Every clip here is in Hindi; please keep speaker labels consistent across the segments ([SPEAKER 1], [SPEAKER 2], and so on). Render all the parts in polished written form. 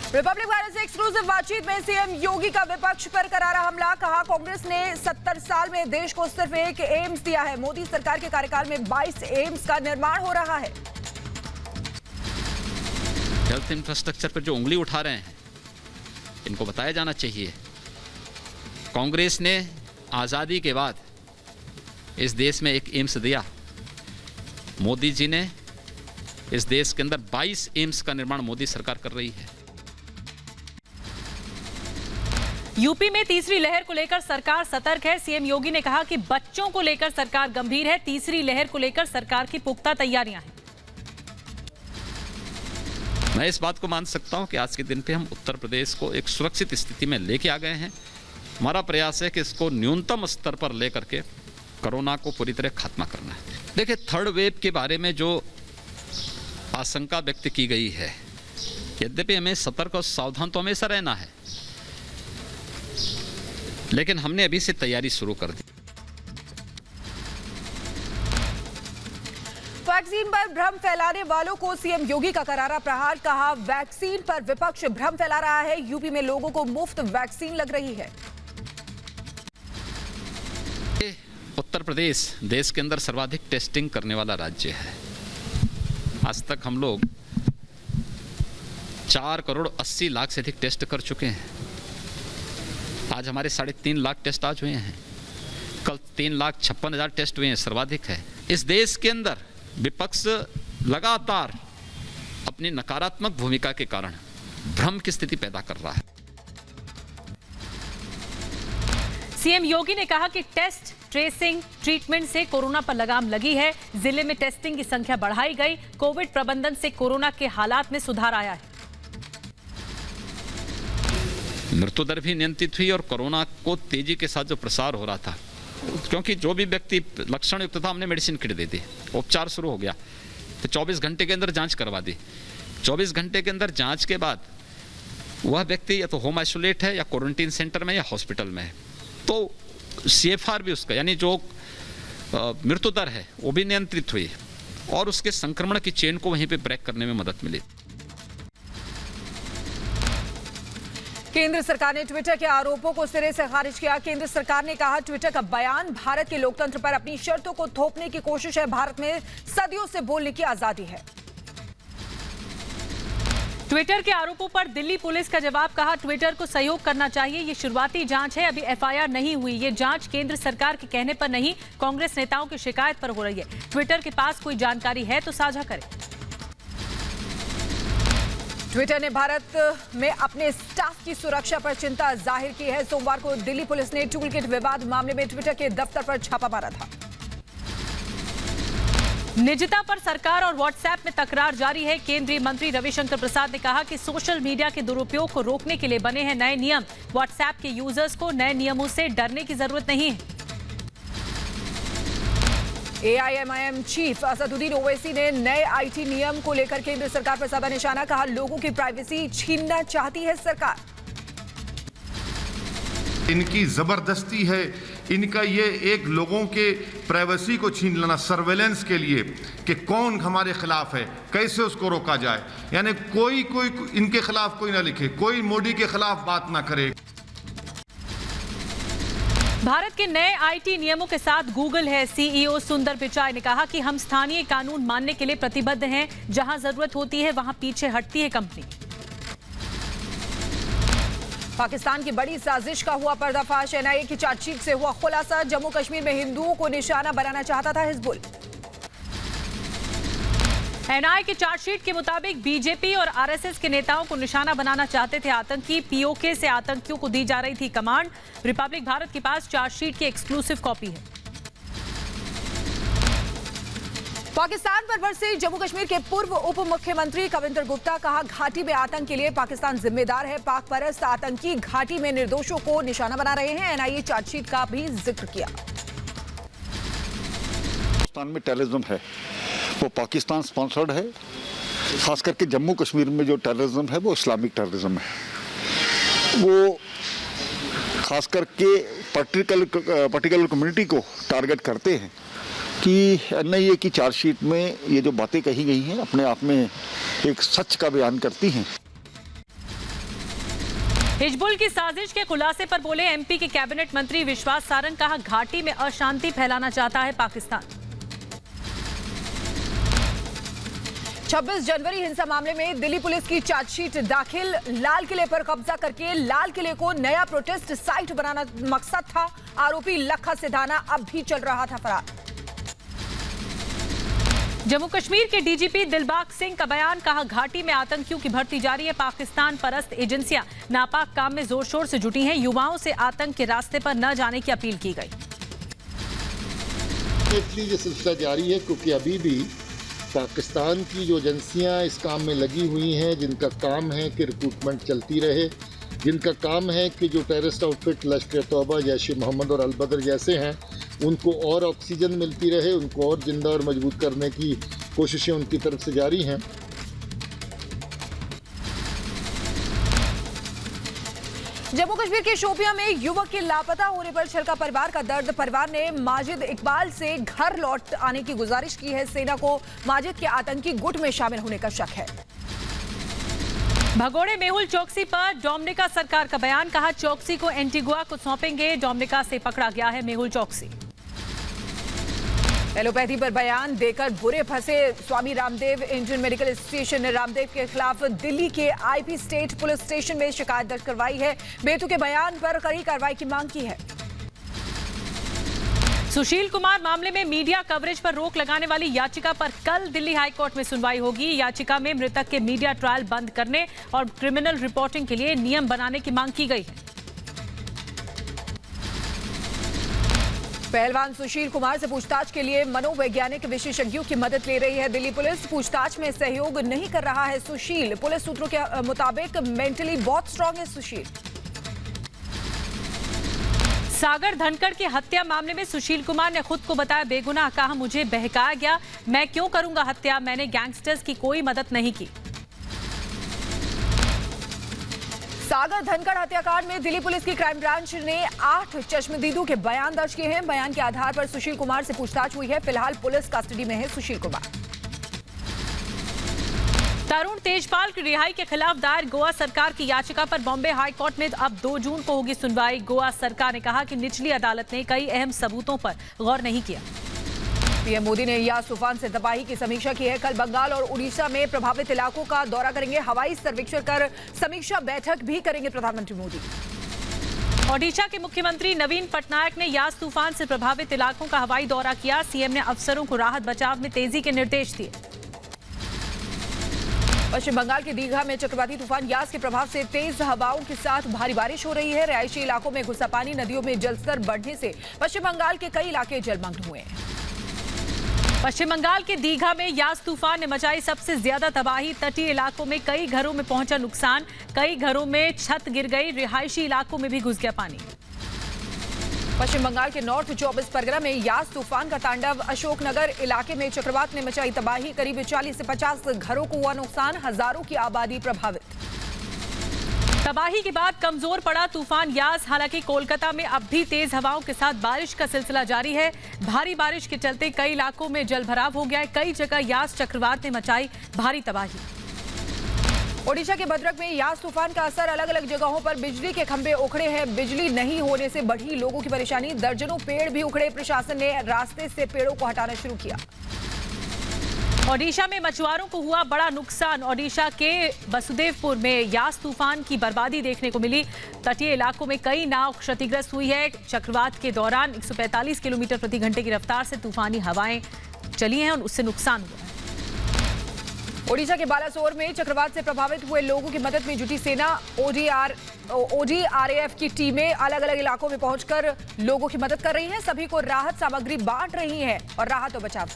[SPEAKER 1] रिपब्लिक वायरस से एक्सक्लूसिव बातचीत में सीएम योगी का विपक्ष पर करारा हमला। कहा कांग्रेस ने 70 साल में देश को सिर्फ एक एम्स दिया है। मोदी सरकार के कार्यकाल में 22 एम्स का निर्माण हो रहा है।
[SPEAKER 2] हेल्थ इंफ्रास्ट्रक्चर पर जो उंगली उठा रहे हैं इनको बताया जाना चाहिए। कांग्रेस ने आज़ादी के बाद इस देश में एक एम्स दिया। मोदी जी ने इस देश के अंदर 22 एम्स का निर्माण मोदी सरकार कर रही है।
[SPEAKER 3] यूपी में तीसरी लहर को लेकर सरकार सतर्क है। सीएम योगी ने कहा कि बच्चों को लेकर सरकार गंभीर है। तीसरी लहर को लेकर सरकार की पुख्ता तैयारियां हैं।
[SPEAKER 2] मैं इस बात को मान सकता हूं कि आज के दिन पे हम उत्तर प्रदेश को एक सुरक्षित स्थिति में लेके आ गए हैं। हमारा प्रयास है कि इसको न्यूनतम स्तर पर लेकर के कोरोना को पूरी तरह खात्मा करना है। देखिए, थर्ड वेव के बारे में जो आशंका व्यक्त की गई है, यद्यपि हमें सतर्क और सावधान तो हमेशा रहना है, लेकिन हमने अभी से तैयारी शुरू कर दी।
[SPEAKER 1] वैक्सीन पर भ्रम फैलाने वालों को सीएम योगी का करारा प्रहार। कहा वैक्सीन पर विपक्ष भ्रम फैला रहा है। यूपी में लोगों को मुफ्त वैक्सीन लग रही है।
[SPEAKER 2] उत्तर प्रदेश देश के अंदर सर्वाधिक टेस्टिंग करने वाला राज्य है। आज तक हम लोग 4 करोड़ 80 लाख से अधिक टेस्ट कर चुके हैं। आज हमारे 3.5 लाख टेस्ट आज हुए हैं। कल 3,56,000 टेस्ट हुए हैं, सर्वाधिक है। इस देश के अंदर विपक्ष लगातार अपनी नकारात्मक भूमिका के कारण भ्रम की स्थिति पैदा कर रहा है।
[SPEAKER 3] सीएम योगी ने कहा कि टेस्ट, ट्रेसिंग, ट्रीटमेंट से कोरोना पर लगाम लगी है। जिले में टेस्टिंग की संख्या बढ़ाई गई। कोविड प्रबंधन से कोरोना के हालात में सुधार आया है।
[SPEAKER 2] मृत्यु दर भी नियंत्रित हुई और कोरोना को तेजी के साथ जो प्रसार हो रहा था, क्योंकि जो भी व्यक्ति लक्षण युक्त था हमने मेडिसिन किट दे दी, उपचार शुरू हो गया। तो 24 घंटे के अंदर जांच करवा दी। 24 घंटे के अंदर जांच के बाद वह व्यक्ति या तो होम आइसोलेट है या क्वारंटीन सेंटर में या हॉस्पिटल में है, तो CFR भी उसका यानी जो मृत्यु दर है वो भी नियंत्रित हुई और उसके संक्रमण की चेन को वहीं पे ब्रेक करने में मदद मिली।
[SPEAKER 1] केंद्र सरकार ने ट्विटर के आरोपों को सिरे से खारिज किया। केंद्र सरकार ने कहा ट्विटर का बयान भारत के लोकतंत्र पर अपनी शर्तों को थोपने की कोशिश है। भारत में सदियों से बोलने की आजादी है।
[SPEAKER 3] ट्विटर के आरोपों पर दिल्ली पुलिस का जवाब। कहा ट्विटर को सहयोग करना चाहिए। ये शुरुआती जांच है, अभी FIR नहीं हुई। ये जांच केंद्र सरकार के कहने पर नहीं, कांग्रेस नेताओं की शिकायत पर हो रही है। ट्विटर के पास कोई जानकारी है तो साझा करें।
[SPEAKER 1] ट्विटर ने भारत में अपने स्टाफ की सुरक्षा पर चिंता जाहिर की है। सोमवार को दिल्ली पुलिस ने टूलकिट विवाद मामले में ट्विटर के दफ्तर पर छापा मारा था।
[SPEAKER 3] निजता पर सरकार और व्हाट्सएप में तकरार जारी है। केंद्रीय मंत्री रविशंकर प्रसाद ने कहा कि सोशल मीडिया के दुरुपयोग को रोकने के लिए बने हैं नए नियम। व्हाट्सएप के यूजर्स को नए नियमों से डरने की जरूरत नहीं है।
[SPEAKER 1] AIMIM चीफ असदुद्दीन ओवैसी ने नए IT नियम को लेकर केंद्र सरकार पर साधा निशाना। कहा लोगों की प्राइवेसी छीनना चाहती है सरकार।
[SPEAKER 4] इनकी जबरदस्ती है, इनका ये एक लोगों के प्राइवेसी को छीन लेना सर्वेलेंस के लिए कि कौन हमारे खिलाफ है, कैसे उसको रोका जाए। यानी कोई इनके खिलाफ कोई ना लिखे, कोई मोदी के खिलाफ बात ना करे।
[SPEAKER 3] भारत के नए IT नियमों के साथ गूगल है। CEO सुंदर पिचाई ने कहा कि हम स्थानीय कानून मानने के लिए प्रतिबद्ध हैं। जहां जरूरत होती है वहां पीछे हटती है कंपनी।
[SPEAKER 1] पाकिस्तान की बड़ी साजिश का हुआ पर्दाफाश। NIA की चार्जशीट से हुआ खुलासा। जम्मू कश्मीर में हिंदुओं को निशाना बनाना चाहता था हिजबुल।
[SPEAKER 3] NIA की चार्जशीट के मुताबिक बीजेपी और RSS के नेताओं को निशाना बनाना चाहते थे आतंकी। POK से आतंकियों को दी जा रही थी कमांड। रिपब्लिक भारत के पास चार्जशीट की एक्सक्लूसिव कॉपी है।
[SPEAKER 1] पाकिस्तान पर बरसे जम्मू कश्मीर के पूर्व उप मुख्यमंत्री कविंदर गुप्ता। कहा घाटी में आतंक के लिए पाकिस्तान जिम्मेदार है। पाक परस्त आतंकी घाटी में निर्दोषों को निशाना बना रहे हैं। NIA चार्जशीट का भी जिक्र किया।
[SPEAKER 5] पाकिस्तान में टेररिज्म है, वो पाकिस्तान स्पॉन्सर्ड है। खास करके जम्मू कश्मीर में जो टेररिज्म है वो इस्लामिक टेररिज्म है। वो खास करके पर्टिकुलर कम्युनिटी को टारगेट करते हैं कि NIA की चार्जशीट में ये जो बातें कही गई हैं अपने आप में एक सच का बयान करती हैं।
[SPEAKER 3] हिजबुल की साजिश के खुलासे पर बोले एमपी के कैबिनेट मंत्री विश्वास सारंग। कहा घाटी में अशांति फैलाना चाहता है पाकिस्तान।
[SPEAKER 1] 26 जनवरी हिंसा मामले में दिल्ली पुलिस की चार्जशीट दाखिल। लाल किले पर कब्जा करके लाल किले को नया प्रोटेस्ट साइट बनाना मकसद था। आरोपी लखा सिधाना अब भी चल रहा था फरार।
[SPEAKER 3] जम्मू कश्मीर के डीजीपी दिलबाग सिंह का बयान। कहा घाटी में आतंकियों की भर्ती जारी है। पाकिस्तान परस्त एजेंसियां नापाक काम में जोर शोर से जुटी हैं। युवाओं से आतंक के रास्ते पर न जाने की अपील की गई।
[SPEAKER 6] ये सिलसिला जारी है क्योंकि अभी भी पाकिस्तान की जो एजेंसियां इस काम में लगी हुई हैं, जिनका काम है कि रिक्रूटमेंट चलती रहे, जिनका काम है कि जो टेररिस्ट आउटफिट लश्कर तौबा, जैश ए मोहम्मद और अल-बदर जैसे हैं, उनको और ऑक्सीजन मिलती रहे, उनको और जिंदा और मजबूत करने की कोशिशें उनकी तरफ से जारी हैं।
[SPEAKER 1] जम्मू कश्मीर के शोपियां में युवक के लापता होने पर छलका परिवार का दर्द। परिवार ने माजिद इकबाल से घर लौट आने की गुजारिश की है। सेना को माजिद के आतंकी गुट में शामिल होने का शक है।
[SPEAKER 3] भगोड़े मेहुल चौकसी पर डोमिनिका सरकार का बयान। कहा चौकसी को एंटीगुआ को सौंपेंगे। डोमिनिका से पकड़ा गया है मेहुल चौकसी।
[SPEAKER 1] एलोपैथी पर बयान देकर बुरे फंसे Swami Ramdev. Indian medical association ने रामदेव के खिलाफ दिल्ली के आईपी स्टेट पुलिस स्टेशन में शिकायत दर्ज करवाई है। बेतु के बयान पर कड़ी कार्रवाई की मांग की है।
[SPEAKER 3] सुशील कुमार मामले में मीडिया कवरेज पर रोक लगाने वाली याचिका पर कल दिल्ली हाईकोर्ट में सुनवाई होगी। याचिका में मृतक के मीडिया ट्रायल बंद करने और क्रिमिनल रिपोर्टिंग के लिए नियम बनाने की मांग की गई है।
[SPEAKER 1] पहलवान सुशील कुमार से पूछताछ के लिए मनोवैज्ञानिक विशेषज्ञों की मदद ले रही है दिल्ली पुलिस। पूछताछ में सहयोग नहीं कर रहा है सुशील। पुलिस सूत्रों के मुताबिक मेंटली बहुत स्ट्रांग है सुशील।
[SPEAKER 3] सागर धनखड़ की हत्या मामले में सुशील कुमार ने खुद को बताया बेगुनाह। कहा मुझे बहकाया गया, मैं क्यों करूंगा हत्या, मैंने गैंगस्टर्स की कोई मदद नहीं की।
[SPEAKER 1] सागर धनखड़ हत्याकांड में दिल्ली पुलिस की क्राइम ब्रांच ने 8 चश्मदीदों के बयान दर्ज किए हैं। बयान के आधार पर सुशील कुमार से पूछताछ हुई है। फिलहाल पुलिस कस्टडी में है सुशील कुमार।
[SPEAKER 3] तरुण तेजपाल की रिहाई के खिलाफ दायर गोवा सरकार की याचिका पर बॉम्बे हाई कोर्ट में अब 2 जून को होगी सुनवाई। गोवा सरकार ने कहा कि निचली अदालत ने कई अहम सबूतों पर गौर नहीं किया।
[SPEAKER 1] पीएम मोदी ने यास तूफान से तबाही की समीक्षा की है। कल बंगाल और उड़ीसा में प्रभावित इलाकों का दौरा करेंगे। हवाई सर्वेक्षण कर समीक्षा बैठक भी करेंगे प्रधानमंत्री मोदी।
[SPEAKER 3] ओडिशा के मुख्यमंत्री नवीन पटनायक ने यास तूफान से प्रभावित इलाकों का हवाई दौरा किया। सीएम ने अफसरों को राहत बचाव में तेजी के निर्देश दिए।
[SPEAKER 1] पश्चिम बंगाल के दीघा में चक्रवाती तूफान यास के प्रभाव से तेज हवाओं के साथ भारी बारिश हो रही है। रिहायशी इलाकों में घुसा पानी, नदियों में जलस्तर बढ़ने से पश्चिम बंगाल के कई इलाके जलमग्न हुए हैं।
[SPEAKER 3] पश्चिम बंगाल के दीघा में यास तूफान ने मचाई सबसे ज्यादा तबाही। तटीय इलाकों में कई घरों में पहुंचा नुकसान, कई घरों में छत गिर गई। रिहायशी इलाकों में भी घुस गया पानी।
[SPEAKER 1] पश्चिम बंगाल के नॉर्थ 24 परगना में यास तूफान का तांडव। अशोकनगर इलाके में चक्रवात ने मचाई तबाही। करीब 40 से 50 घरों को हुआ नुकसान, हजारों की आबादी प्रभावित।
[SPEAKER 3] तबाही के बाद कमजोर पड़ा तूफान यास। हालांकि कोलकाता में अब भी तेज हवाओं के साथ बारिश का सिलसिला जारी है। भारी बारिश के चलते कई इलाकों में जलभराव हो गया है। कई जगह यास चक्रवात ने मचाई भारी तबाही।
[SPEAKER 1] ओडिशा के भद्रक में यास तूफान का असर। अलग अलग जगहों पर बिजली के खंभे उखड़े हैं। बिजली नहीं होने से बढ़ी लोगों की परेशानी। दर्जनों पेड़ भी उखड़े। प्रशासन ने रास्ते से पेड़ों को हटाना शुरू किया।
[SPEAKER 3] ओडिशा में मछुआरों को हुआ बड़ा नुकसान। ओडिशा के वसुदेवपुर में यास तूफान की बर्बादी देखने को मिली। तटीय इलाकों में कई नाव क्षतिग्रस्त हुई है। चक्रवात के दौरान 145 किलोमीटर प्रति घंटे की रफ्तार से तूफानी हवाएं चली हैं और उससे नुकसान हुआ है।
[SPEAKER 1] ओडिशा के बालासोर में चक्रवात से प्रभावित हुए लोगों की मदद में जुटी सेना। ODRAF की टीमें अलग अलग इलाकों में पहुंचकर लोगों की मदद कर रही हैं। सभी को राहत सामग्री बांट रही है और राहत और बचाव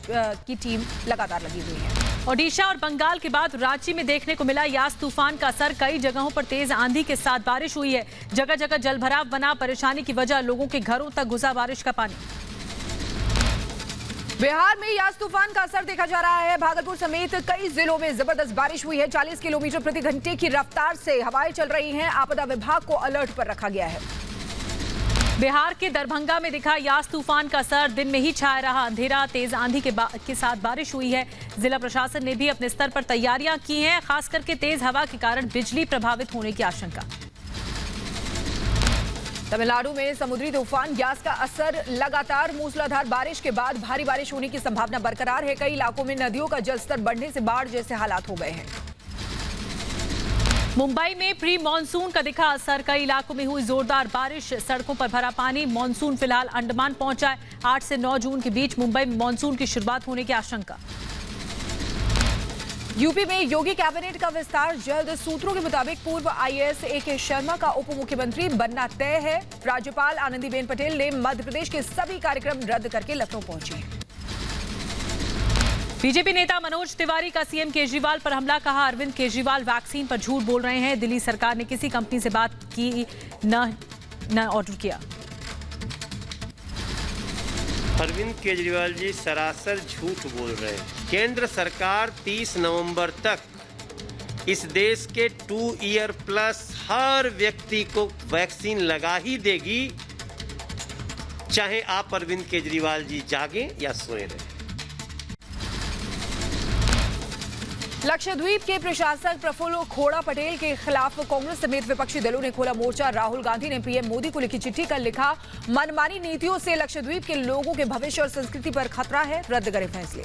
[SPEAKER 1] की टीम लगातार लगी हुई है।
[SPEAKER 3] ओडिशा और बंगाल के बाद रांची में देखने को मिला यास तूफान का असर। कई जगहों पर तेज आंधी के साथ बारिश हुई है। जगह जगह जलभराव बना। परेशानी की वजह लोगों के घरों तक घुसा बारिश का पानी।
[SPEAKER 1] बिहार में यास तूफान का असर देखा जा रहा है। भागलपुर समेत कई जिलों में जबरदस्त बारिश हुई है। 40 किलोमीटर प्रति घंटे की रफ्तार से हवाएं चल रही हैं। आपदा विभाग को अलर्ट पर रखा गया है।
[SPEAKER 3] बिहार के दरभंगा में दिखा यास तूफान का असर। दिन में ही छाया रहा अंधेरा। तेज आंधी के साथ बारिश हुई है। जिला प्रशासन ने भी अपने स्तर पर तैयारियां की हैं। खास करके तेज हवा के कारण बिजली प्रभावित होने की आशंका।
[SPEAKER 1] तमिलनाडु में समुद्री तूफान ग्यास का असर, लगातार मूसलाधार बारिश के बाद भारी बारिश होने की संभावना बरकरार है। कई इलाकों में नदियों का जलस्तर बढ़ने से बाढ़ जैसे हालात हो गए हैं।
[SPEAKER 3] मुंबई में प्री मानसून का दिखा असर, कई इलाकों में हुई जोरदार बारिश, सड़कों पर भरा पानी। मानसून फिलहाल अंडमान पहुंचा है। 8 से 9 जून के बीच मुंबई में मानसून की शुरुआत होने की आशंका।
[SPEAKER 1] यूपी में योगी कैबिनेट का विस्तार जल्द, सूत्रों के मुताबिक पूर्व आईएएस AK शर्मा का उप मुख्यमंत्री बनना तय है। राज्यपाल आनंदीबेन पटेल ने मध्य प्रदेश के सभी कार्यक्रम रद्द करके लखनऊ पहुंचे।
[SPEAKER 3] बीजेपी नेता मनोज तिवारी का सीएम केजरीवाल पर हमला, कहा अरविंद केजरीवाल वैक्सीन पर झूठ बोल रहे हैं। दिल्ली सरकार ने किसी कंपनी से बात की न ऑर्डर किया।
[SPEAKER 7] अरविंद केजरीवाल जी सरासर झूठ बोल रहे हैं। केंद्र सरकार 30 नवंबर तक इस देश के 2 ईयर प्लस हर व्यक्ति को वैक्सीन लगा ही देगी, चाहे आप अरविंद केजरीवाल जी जागें या सोए रहें।
[SPEAKER 1] लक्षद्वीप के प्रशासक प्रफुल्ल खोड़ा पटेल के खिलाफ कांग्रेस समेत विपक्षी दलों ने खोला मोर्चा। राहुल गांधी ने पीएम मोदी को लिखी चिट्ठी कर लिखा, मनमानी नीतियों से लक्षद्वीप के लोगों के भविष्य और संस्कृति पर खतरा है, रद्द करें फैसले।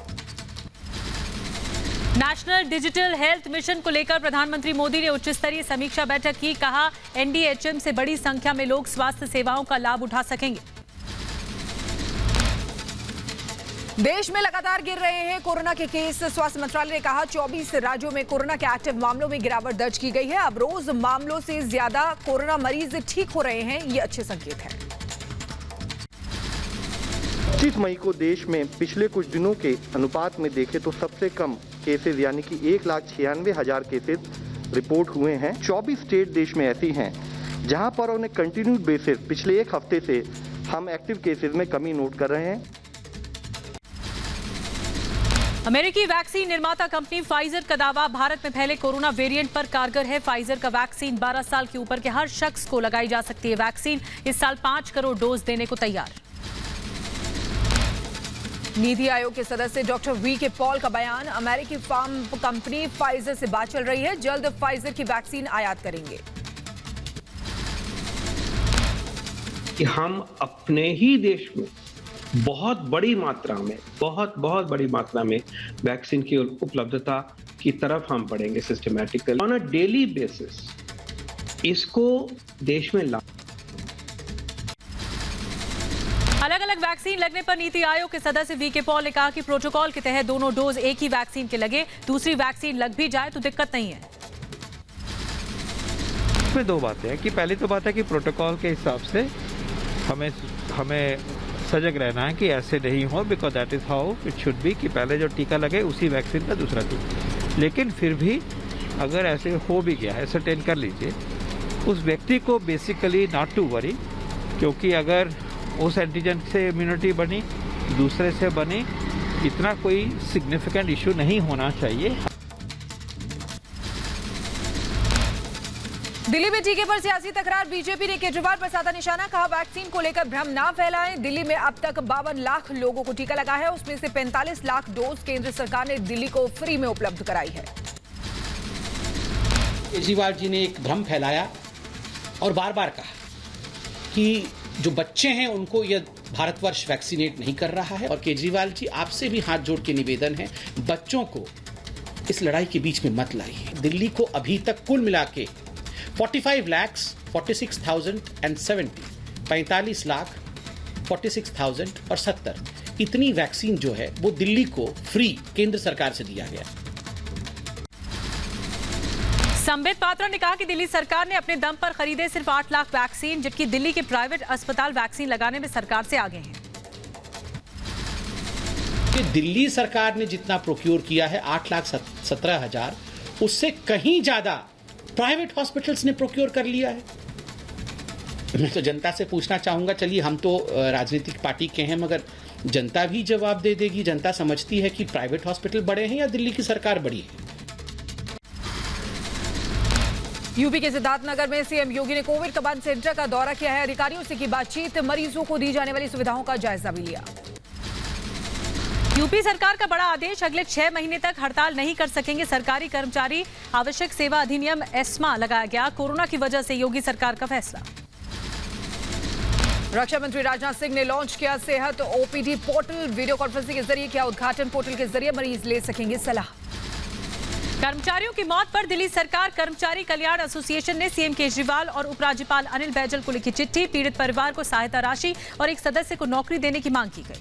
[SPEAKER 3] नेशनल डिजिटल हेल्थ मिशन को लेकर प्रधानमंत्री मोदी ने उच्च स्तरीय समीक्षा बैठक की, कहा NDHM से बड़ी संख्या में लोग स्वास्थ्य सेवाओं का लाभ उठा सकेंगे। देश में लगातार गिर रहे हैं कोरोना के केस। स्वास्थ्य मंत्रालय ने कहा 24 राज्यों में कोरोना के एक्टिव मामलों में गिरावट दर्ज की गई है। अब रोज मामलों से ज्यादा कोरोना मरीज ठीक हो रहे हैं, ये अच्छे संकेत है।
[SPEAKER 8] 25 मई को देश में पिछले कुछ दिनों के अनुपात में देखें तो सबसे कम केसेस यानी कि 1,96,000 केसेस रिपोर्ट हुए हैं। 24 स्टेट देश में ऐसी हैं जहां पर उन्हें कंटिन्यूड बेसिस पिछले एक हफ्ते से हम एक्टिव केसेस में कमी नोट कर रहे हैं।
[SPEAKER 3] अमेरिकी वैक्सीन निर्माता कंपनी फाइजर का दावा, भारत में फैले कोरोना वेरिएंट पर कारगर है। फाइजर का वैक्सीन 12 साल के ऊपर के हर शख्स को लगाई जा सकती है। वैक्सीन इस साल 5 करोड़ डोज देने को तैयार।
[SPEAKER 1] नीति आयोग के सदस्य डॉक्टर VK पॉल का बयान, अमेरिकी फार्म कंपनी फाइजर से बात चल रही है, जल्द फाइजर की वैक्सीन आयात करेंगे।
[SPEAKER 9] कि हम अपने ही देश में बहुत बड़ी मात्रा में बहुत बड़ी मात्रा में वैक्सीन की उपलब्धता की तरफ हम बढ़ेंगे systematically on a daily basis. इसको देश में
[SPEAKER 3] अलग अलग वैक्सीन लगने पर नीति आयोग के सदस्य VK पॉल ने कहा कि प्रोटोकॉल के तहत दोनों डोज एक ही वैक्सीन के लगे, दूसरी वैक्सीन लग भी जाए तो दिक्कत नहीं है।
[SPEAKER 10] इसमें 2 बातें हैं कि पहली तो बात है कि प्रोटोकॉल के हिसाब से हमें सजग रहना है कि ऐसे नहीं हो, because that is how it should be कि पहले जो टीका लगे उसी वैक्सीन का दूसरा टीका। लेकिन फिर भी अगर ऐसे हो भी गया है, सर्टेन कर लीजिए उस व्यक्ति को बेसिकली नॉट टू वरी, क्योंकि अगर उस एंटीजन से इम्यूनिटी बनी, दूसरे से बनी, इतना कोई सिग्निफिकेंट इशू नहीं होना चाहिए।
[SPEAKER 1] दिल्ली में टीके पर सियासी तकरार, बीजेपी ने केजरीवाल पर साधा निशाना, कहा वैक्सीन को लेकर भ्रम ना फैलाएं। दिल्ली में अब तक 52 लाख लोगों को टीका लगा है, उसमें से 45 लाख डोज केंद्र सरकार ने दिल्ली को फ्री में उपलब्ध कराई है।
[SPEAKER 11] केजरीवाल जी ने एक भ्रम फैलाया और बार बार कहा कि जो बच्चे हैं उनको यह भारतवर्ष वैक्सीनेट नहीं कर रहा है। और केजरीवाल जी आपसे भी हाथ जोड़ के निवेदन है, बच्चों को इस लड़ाई के बीच में मत लाइए। दिल्ली को अभी तक कुल मिला के 45,46,070 45 लाख 46,000 और 70 इतनी वैक्सीन जो है वो दिल्ली को फ्री केंद्र सरकार से दिया गया।
[SPEAKER 3] संबित पात्रा ने कहा कि दिल्ली सरकार ने अपने दम पर खरीदे सिर्फ 8 लाख वैक्सीन, जबकि दिल्ली के प्राइवेट अस्पताल वैक्सीन लगाने में सरकार से आगे हैं।
[SPEAKER 11] कि दिल्ली सरकार ने जितना प्रोक्योर किया है 8,17,000, उससे कहीं ज्यादा प्राइवेट हॉस्पिटल्स ने प्रोक्योर कर लिया है। मैं तो जनता से पूछना चाहूंगा, चलिए हम तो राजनीतिक पार्टी के हैं, मगर जनता भी जवाब दे देगी। जनता समझती है कि प्राइवेट हॉस्पिटल बड़े हैं या दिल्ली की सरकार बड़ी है।
[SPEAKER 1] यूपी के सिद्धार्थनगर में सीएम योगी ने कोविड कमांड सेंटर का दौरा किया है, अधिकारियों से की बातचीत, मरीजों को दी जाने वाली सुविधाओं का जायजा भी लिया।
[SPEAKER 3] यूपी सरकार का बड़ा आदेश, अगले 6 महीने तक हड़ताल नहीं कर सकेंगे सरकारी कर्मचारी। आवश्यक सेवा अधिनियम एस्मा लगाया गया, कोरोना की वजह से योगी सरकार का फैसला।
[SPEAKER 1] रक्षा मंत्री राजनाथ सिंह ने लॉन्च किया सेहत ओपीडी पोर्टल। वीडियो कॉन्फ्रेंसिंग के जरिए किया उद्घाटन। पोर्टल के जरिए मरीज ले सकेंगे सलाह।
[SPEAKER 3] कर्मचारियों की मौत पर दिल्ली सरकार कर्मचारी कल्याण एसोसिएशन ने सीएम केजरीवाल और उपराज्यपाल अनिल बैजल को लिखी चिट्ठी। पीड़ित परिवार को सहायता राशि और एक सदस्य को नौकरी देने की मांग की गई।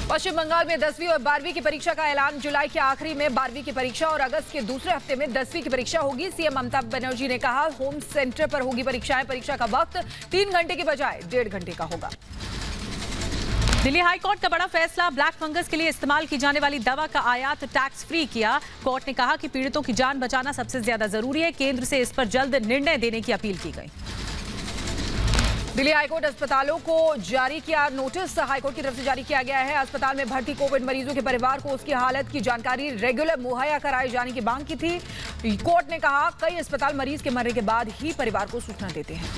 [SPEAKER 1] पश्चिम बंगाल में 10वीं और 12वीं की परीक्षा का ऐलान। जुलाई के आखिरी में 12वीं की परीक्षा और अगस्त के दूसरे हफ्ते में 10वीं की परीक्षा होगी। सीएम ममता बनर्जी ने कहा होम सेंटर पर होगी परीक्षाएं। परीक्षा का वक्त 3 घंटे के बजाय 1.5 घंटे का होगा।
[SPEAKER 3] दिल्ली हाईकोर्ट का बड़ा फैसला। ब्लैक फंगस के लिए इस्तेमाल की जाने वाली दवा का आयात टैक्स फ्री किया। कोर्ट ने कहा कि पीड़ितों की जान बचाना सबसे ज्यादा जरूरी है। केंद्र से इस पर जल्द निर्णय देने की अपील की गई।
[SPEAKER 1] दिल्ली हाईकोर्ट अस्पतालों को जारी किया नोटिस। हाईकोर्ट की तरफ से जारी किया गया है। अस्पताल में भर्ती कोविड मरीजों के परिवार को उसकी हालत की जानकारी रेगुलर मुहैया कराए जाने की मांग की थी। कोर्ट ने कहा कई अस्पताल मरीज के मरने के बाद ही परिवार को सूचना देते हैं।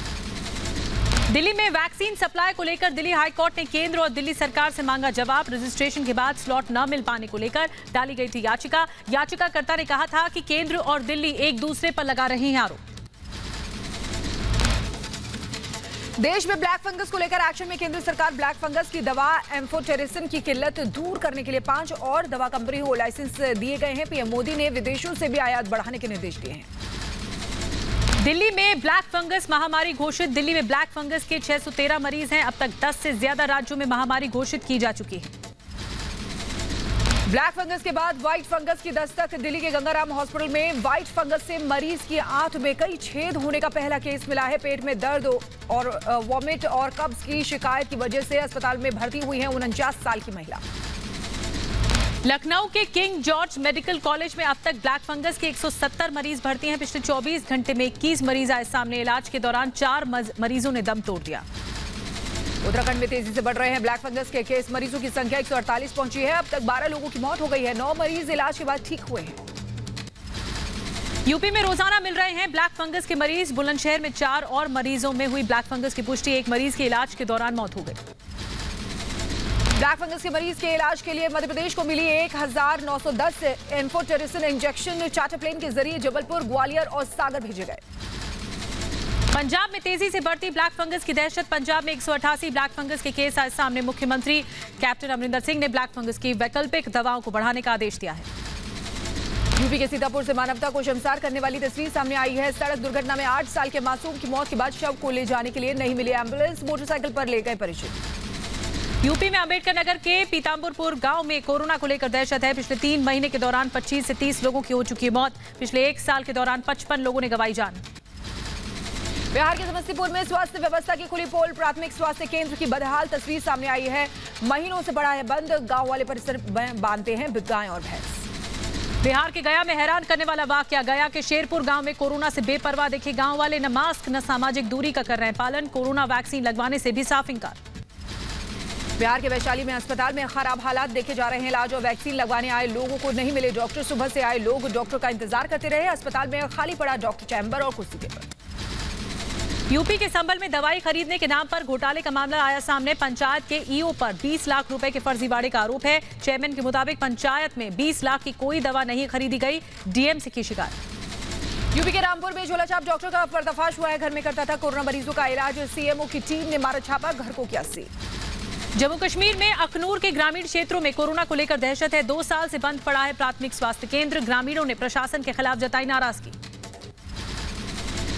[SPEAKER 3] दिल्ली में वैक्सीन सप्लाई को लेकर दिल्ली हाईकोर्ट ने केंद्र और दिल्ली सरकार से मांगा जवाब। रजिस्ट्रेशन के बाद स्लॉट न मिल पाने को लेकर डाली गई थी याचिका। याचिकाकर्ता ने कहा था कि केंद्र और दिल्ली एक दूसरे पर लगा रहे हैं आरोप।
[SPEAKER 1] देश में ब्लैक फंगस को लेकर एक्शन में केंद्र सरकार। ब्लैक फंगस की दवा एम्फोटेरिसिन की किल्लत दूर करने के लिए 5 और दवा कंपनियों को लाइसेंस दिए गए हैं। पीएम मोदी ने विदेशों से भी आयात बढ़ाने के निर्देश दिए हैं।
[SPEAKER 3] दिल्ली में ब्लैक फंगस महामारी घोषित। दिल्ली में ब्लैक फंगस के 613 मरीज हैं। अब तक 10 से ज्यादा राज्यों में महामारी घोषित की जा चुकी है।
[SPEAKER 1] ब्लैक फंगस के बाद व्हाइट फंगस की दस्तक। दिल्ली के गंगाराम हॉस्पिटल में व्हाइट फंगस से मरीज की आंत में कई छेद होने का पहला केस मिला है। पेट में दर्द और वॉमिट और कब्ज की शिकायत की वजह से अस्पताल में भर्ती हुई है 49 साल की महिला।
[SPEAKER 3] लखनऊ के किंग जॉर्ज मेडिकल कॉलेज में अब तक ब्लैक फंगस के 170 मरीज भर्ती हैं। पिछले 24 घंटे में 21 मरीज आए सामने। इलाज के दौरान 4 मरीजों ने दम तोड़ दिया।
[SPEAKER 1] उत्तराखंड में तेजी से बढ़ रहे हैं ब्लैक फंगस के केस। मरीजों की संख्या 148 पहुंची है। अब तक 12 लोगों की मौत हो गई है। 9 मरीज इलाज के बाद ठीक हुए हैं।
[SPEAKER 3] यूपी में रोजाना मिल रहे हैं ब्लैक फंगस के मरीज। बुलंदशहर में 4 और मरीजों में हुई ब्लैक फंगस की पुष्टि। एक मरीज के इलाज के दौरान मौत हो गई।
[SPEAKER 1] ब्लैक फंगस के मरीज के इलाज के लिए मध्य प्रदेश को मिली 1910 एम्फोटेरिसिन इंजेक्शन। चार्टर प्लेन के जरिए जबलपुर, ग्वालियर और सागर भेजे गए।
[SPEAKER 3] पंजाब में तेजी से बढ़ती ब्लैक फंगस की दहशत। पंजाब में 188 ब्लैक फंगस के केस आए सामने। मुख्यमंत्री कैप्टन अमरिंदर सिंह ने ब्लैक फंगस की वैकल्पिक दवाओं को बढ़ाने का आदेश दिया है।
[SPEAKER 1] यूपी के सीतापुर से मानवता को शर्मसार करने वाली तस्वीर सामने आई है। सड़क दुर्घटना में 8 साल के मासूम की मौत के बाद शव को ले जाने के लिए नहीं मिली एम्बुलेंस। मोटरसाइकिल पर ले गए परिजन।
[SPEAKER 3] यूपी में अंबेडकर नगर के पीताम्बरपुर गांव में कोरोना को लेकर दहशत है। पिछले 3 महीने के दौरान 25 से 30 लोगों की हो चुकी है मौत। पिछले 1 साल के दौरान 55 लोगों ने गंवाई जान।
[SPEAKER 1] बिहार के समस्तीपुर में स्वास्थ्य व्यवस्था की खुली पोल। प्राथमिक स्वास्थ्य केंद्र की बदहाल तस्वीर सामने आई है। महीनों से पड़ा है बंद। गांव वाले परिसर बांधते हैं गाय और भैंस।
[SPEAKER 3] बिहार के गया में हैरान करने वाला वाकया। गया के शेरपुर गांव में कोरोना से बेपरवाह दिखे गांव वाले। न मास्क न सामाजिक दूरी का कर रहे हैं पालन। कोरोना वैक्सीन लगवाने से भी साफ इंकार।
[SPEAKER 1] बिहार के वैशाली में अस्पताल में खराब हालात देखे जा रहे हैं। इलाज और वैक्सीन लगवाने आए लोगों को नहीं मिले डॉक्टर। सुबह से आए लोग डॉक्टर का इंतजार करते रहे। अस्पताल में खाली पड़ा डॉक्टर चैम्बर और कुर्सी टेबल।
[SPEAKER 3] यूपी के संभल में दवाई खरीदने के नाम पर घोटाले का मामला आया सामने। पंचायत के ईओ पर 20 लाख रुपए के फर्जीवाड़े का आरोप है। चेयरमैन के मुताबिक पंचायत में 20 लाख की कोई दवा नहीं खरीदी गई। डीएम से की शिकायत।
[SPEAKER 1] यूपी के रामपुर में झोलाछाप डॉक्टर का पर्दाफाश हुआ है। घर में करता था कोरोना मरीजों का इलाज। सीएमओ की टीम ने मारा छापा। घर को किया सील।
[SPEAKER 3] जम्मू कश्मीर में अखनूर के ग्रामीण क्षेत्रों में कोरोना को लेकर दहशत है। 2 साल से बंद पड़ा है प्राथमिक स्वास्थ्य केंद्र। ग्रामीणों ने प्रशासन के खिलाफ जताई नाराजगी।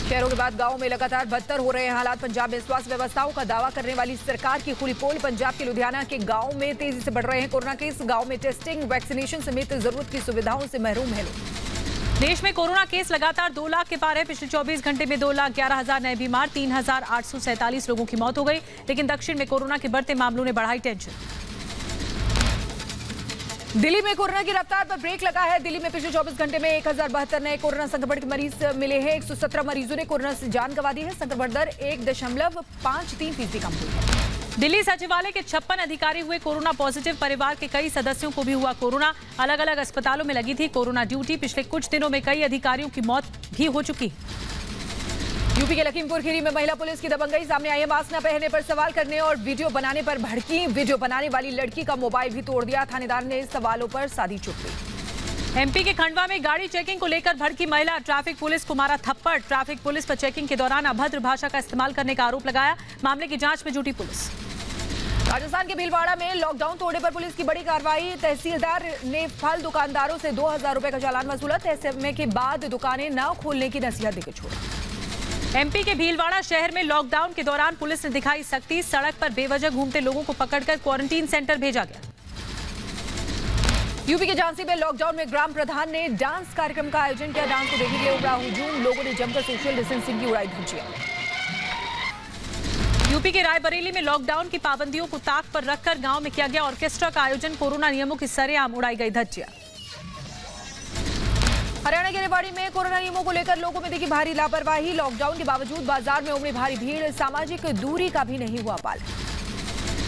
[SPEAKER 3] शहरों के बाद गांवों में लगातार बदतर हो रहे हैं हालात। पंजाब में स्वास्थ्य व्यवस्थाओं का दावा करने वाली सरकार की खुली पोल। पंजाब के लुधियाना के गांव में तेजी से बढ़ रहे हैं कोरोना केस। गांव में टेस्टिंग, वैक्सीनेशन समेत जरूरत की सुविधाओं से महरूम है लोग। देश में कोरोना केस लगातार 2 लाख के पार है। पिछले 24 घंटे में 2,11,000 नए बीमार। 3,847 लोगों की मौत हो गई। लेकिन दक्षिण में कोरोना के बढ़ते मामलों ने बढ़ाई टेंशन।
[SPEAKER 1] दिल्ली में कोरोना की रफ्तार पर ब्रेक लगा है। दिल्ली में पिछले 24 घंटे में 1072 नए कोरोना संक्रमण के मरीज मिले हैं। 117 मरीजों ने कोरोना से जान गंवा दी है। संक्रमण दर 1.53% कम हुई है।
[SPEAKER 3] दिल्ली सचिवालय के 56 अधिकारी हुए कोरोना पॉजिटिव। परिवार के कई सदस्यों को भी हुआ कोरोना। अलग अलग अस्पतालों में लगी थी कोरोना ड्यूटी। पिछले कुछ दिनों में कई अधिकारियों की मौत भी हो चुकी।
[SPEAKER 1] यूपी के लखीमपुर खीरी में महिला पुलिस की दबंगई सामने आई है। मास्क न पहनने पर सवाल करने और वीडियो बनाने पर भड़की। वीडियो बनाने वाली लड़की का मोबाइल भी तोड़ दिया। थानेदार ने सवालों पर साधी चुप्पी।
[SPEAKER 3] एमपी के खंडवा में गाड़ी चेकिंग को लेकर भड़की महिला, ट्रैफिक पुलिस को मारा थप्पड़। ट्रैफिक पुलिस पर चेकिंग के दौरान अभद्र भाषा का इस्तेमाल करने का आरोप लगाया। मामले की जांच में जुटी पुलिस।
[SPEAKER 1] राजस्थान के भीलवाड़ा में लॉकडाउन तोड़ने पर पुलिस की बड़ी कार्रवाई। तहसीलदार ने फल दुकानदारों से 2000 रुपए का चालान वसूला। तय समय के बाद दुकानें न खोलने की नसीहत देकर छोड़ा।
[SPEAKER 3] एमपी के भीलवाड़ा शहर में लॉकडाउन के दौरान पुलिस ने दिखाई सख्ती। सड़क पर बेवजह घूमते लोगों को पकड़कर क्वारंटीन सेंटर भेजा गया।
[SPEAKER 1] यूपी के झांसी में लॉकडाउन में ग्राम प्रधान ने डांस कार्यक्रम का आयोजन किया। डांस को देखने के लिए उमड़ा हुजूम, लोगों ने जमकर सोशल डिस्टेंसिंग की उड़ाई धज्जियां।
[SPEAKER 3] यूपी के रायबरेली में लॉकडाउन की पाबंदियों को ताक पर रखकर गांव में किया गया ऑर्केस्ट्रा का आयोजन। कोरोना नियमों की सरेआम उड़ाई गई धज्जियां।
[SPEAKER 1] हरियाणा के रेवाड़ी में कोरोना नियमों को लेकर लोगों में दिखी भारी लापरवाही। लॉकडाउन के बावजूद बाजार में उमड़ी भारी भीड़। सामाजिक दूरी का भी नहीं हुआ पालन।